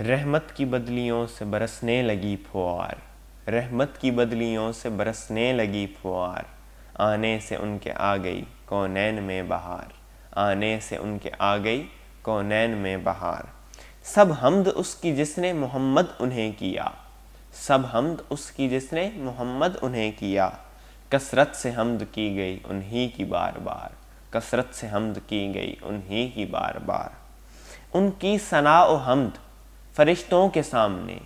رحمت کی بدلیوں سے برسنے لگی پھوار، رحمت کی بدلیوں سے برسنے لگی پھوار، آنے سے ان کے آ گئی کونین میں بہار، آنے سے ان کے آ گئی کونین میں بہار۔ سب حمد اس کی جس نے محمد انہیں کیا، سب حمد اس کی جس نے محمد انہیں کیا، کثرت سے حمد کی گئی انہی کی بار بار، کثرت سے حمد کی گئی انہی کی بار بار۔ ان کی ثنا و حمد فرشتوں کے سامنے،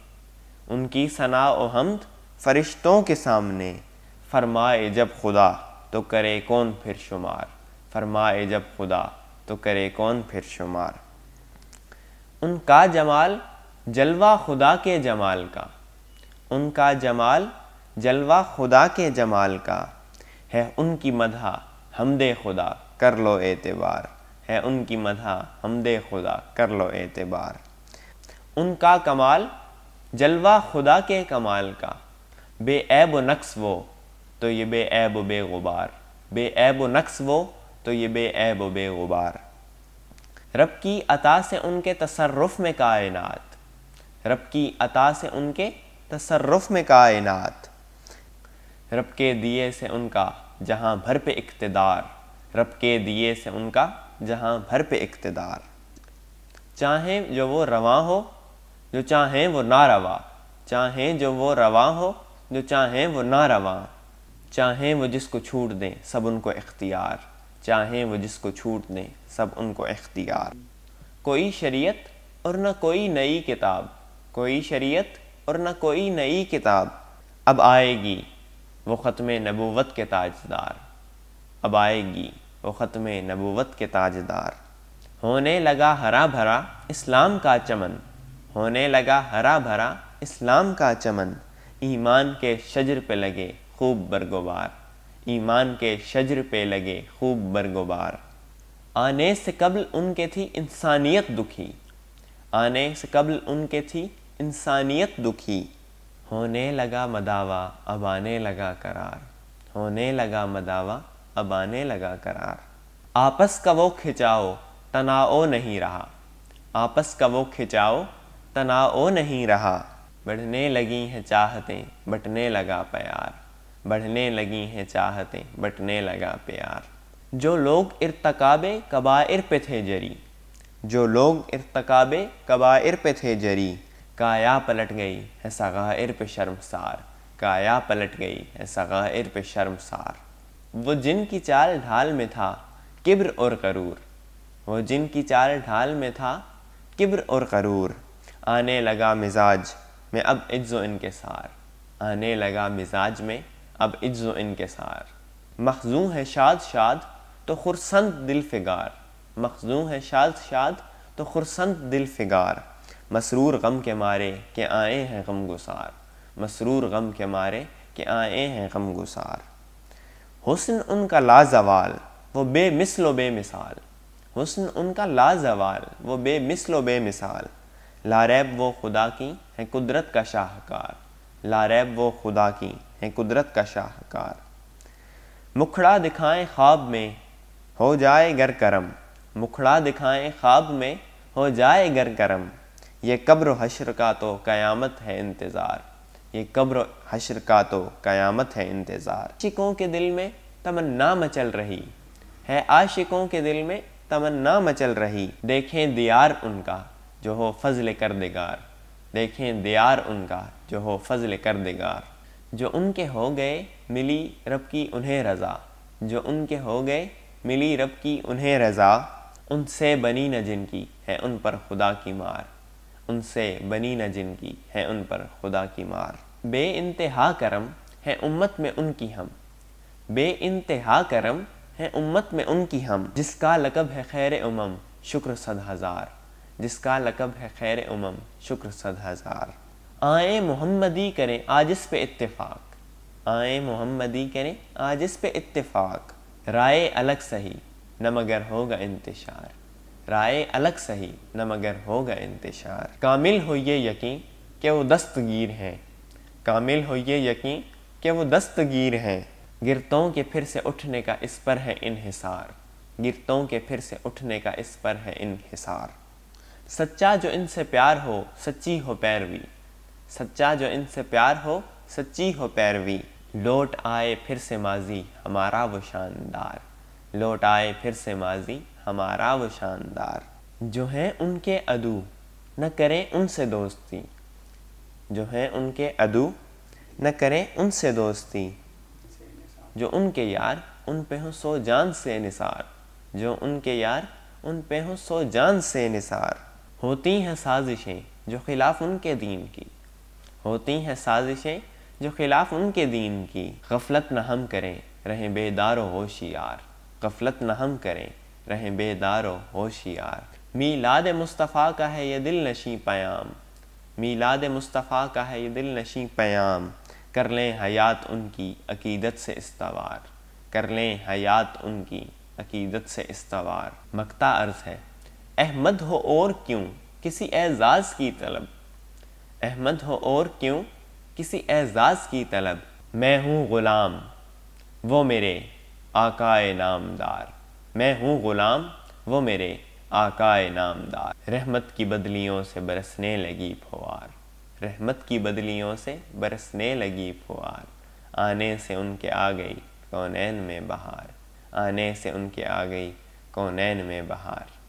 ان کی ثنا و حمد فرشتوں کے سامنے، فرمائے جب خدا تو کرے کون پھر شمار، فرمائے جب خدا تو کرے کون پھر شمار۔ ان کا جمال جلوہ خدا کے جمال کا، ان کا جمال جلوہ خدا کے جمال کا، ہے ان کی مدح حمد خدا کر لو اعتبار، ہے ان کی مدح حمد خدا کر لو اعتبار۔ ان کا کمال جلوہ خدا کے کمال کا، بے عیب و نقص وہ تو یہ بے عیب و بے غبار، بے عیب و نقص وہ تو یہ بے عیب و بے غبار۔ رب کی عطا سے ان کے تصرف میں کائنات، رب کی عطا سے ان کے تصرف میں کائنات، رب کے دیے سے ان کا جہاں بھر پہ اقتدار، رب کے دیے سے ان کا جہاں بھر پہ اقتدار۔ چاہیں جو وہ رواں ہو جو چاہیں وہ ناروا، چاہیں جو وہ رواں ہو جو چاہیں وہ نارواں، چاہیں وہ جس کو چھوٹ دیں سب ان کو اختیار، چاہیں وہ جس کو چھوٹ دیں سب ان کو اختیار۔ کوئی شریعت اور نہ کوئی نئی کتاب، کوئی شریعت اور نہ کوئی نئی کتاب، اب آئے گی وہ ختم نبوت کے تاجدار، اب آئے گی وہ ختم نبوت کے تاجدار۔ ہونے لگا ہرا بھرا اسلام کا چمن، ہونے لگا ہرا بھرا اسلام کا چمن، ایمان کے شجر پہ لگے خوب برگوبار، ایمان کے شجر پہ لگے خوب برگوبار۔ آنے سے قبل ان کے تھی انسانیت دکھی، آنے سے قبل ان کے تھی انسانیت دکھی، ہونے لگا مداوا اب آنے لگا قرار، ہونے لگا مداوا اب آنے لگا قرار۔ آپس کا وہ کھچاؤ تناؤ نہیں رہا، آپس کا وہ کھچاؤ تناؤ نہیں رہا، بڑھنے لگی ہیں چاہتیں بٹنے لگا پیار، بڑھنے لگی ہیں چاہتیں بٹنے لگا پیار۔ جو لوگ ارتکاب کبائر پہ تھے جری، جو لوگ ارتکاب کبائر پہ تھے جری، کایا پلٹ گئی ہے صغائر پہ شرمسار، کایا پلٹ گئی ہے صغائر پہ شرمسار۔ وہ جن کی چال ڈھال میں تھا کبر اور غرور، وہ جن کی چال ڈھال میں تھا کبر اور غرور، آنے لگا مزاج میں اب عجز و انکسار، آنے لگا مزاج میں اب عجز و انکسار۔ مخزوں ہے شاد شاد تو خرسند دل فگار، مخزوں ہے شاد شاد تو خرسند دل فگار، مسرور غم کے مارے کہ آئے ہیں غم گسار، مسرور غم کے مارے کہ آئے ہیں غم گسار۔ حسن ان کا لازوال وہ بے مثل و بے مثال، حسن ان کا لازوال وہ بے مثل و بے مثال، لاریب وہ خدا کی ہے قدرت کا شاہکار، لاریب وہ خدا کی ہے قدرت کا شاہکار۔ مکھڑا دکھائیں خواب میں ہو جائے گر کرم، مکھڑا دکھائیں خواب میں ہو جائے گر کرم، یہ قبر و حشر کا تو قیامت ہے انتظار، یہ قبر و حشر کا تو قیامت ہے انتظار۔ عاشقوں کے دل میں تمنا مچل رہی ہے، عاشقوں کے دل میں تمنا مچل رہی، دیکھیں دیار ان کا جو ہو فضل کردگار، دیکھیں دیار ان کا جو ہو فضل کردگار۔ جو ان کے ہو گئے ملی رب کی انہیں رضا، جو ان کے ہو گئے ملی رب کی انہیں رضا، ان سے بنی نہ جن کی ہے ان پر خدا کی مار، ان سے بنی نہ جن کی ہے ان پر خدا کی مار۔ بے انتہا کرم ہے امت میں ان کی ہم، بے انتہا کرم ہے امت میں ان کی ہم، جس کا لقب ہے خیر امم شکر صد ہزار، جس کا لقب ہے خیر امم شکر صد ہزار۔ آئیں محمدی کریں آج اس پہ اتفاق، آئیں محمدی کریں آج اس پہ اتفاق، رائے الگ سہی نہ مگر ہوگا انتشار، رائے الگ سہی نہ مگر ہوگا انتشار۔ کامل ہو یہ یقین کہ وہ دستگیر ہیں، کامل ہو یہ یقین کہ وہ دستگیر ہیں، گرتوں کے پھر سے اٹھنے کا اس پر ہے انحصار، گرتوں کے پھر سے اٹھنے کا اس پر ہے انحصار۔ سچا جو ان سے پیار ہو سچی ہو پیروی، سچا جو ان سے پیار ہو سچی ہو پیروی، لوٹ آئے پھر سے ماضی ہمارا وہ شاندار، لوٹ آئے پھر سے ماضی ہمارا وہ شاندار، جو ہیں ان کے عدو نہ کریں ان سے دوستی، جو ہیں ان کے عدو نہ کریں ان سے دوستی، جو ان کے یار ان پہ ہوں سو جان سے نثار، جو ان کے یار ان پہ ہوں سو جان سے نثار، ہوتی ہیں سازشیں جو خلاف ان کے دین کی، ہوتی ہیں سازشیں جو خلاف ان کے دین کی، غفلت نہ ہم کریں رہیں بیدار و ہوشیار، غفلت نہ ہم کریں رہیں بیدار و ہوشیار، میلاد مصطفیٰ کا ہے یہ دل نشیں پیام، میلاد مصطفیٰ کا ہے یہ دل نشیں پیام، کر لیں حیات ان کی عقیدت سے استوار، کر لیں حیات ان کی عقیدت سے استوار، مقطع عرض ہے احمد ہو اور کیوں کسی اعزاز کی طلب، احمد ہو اور کیوں کسی اعزاز کی طلب، میں ہوں غلام وہ میرے آقائے نامدار، میں ہوں غلام وہ میرے آقائے نامدار، رحمت کی بدلیوں سے برسنے لگی پھوار، رحمت کی بدلیوں سے برسنے لگی پھوار، آنے سے ان کے آ گئی کونین میں بہار، آنے سے ان کے آ گئی کونین میں بہار۔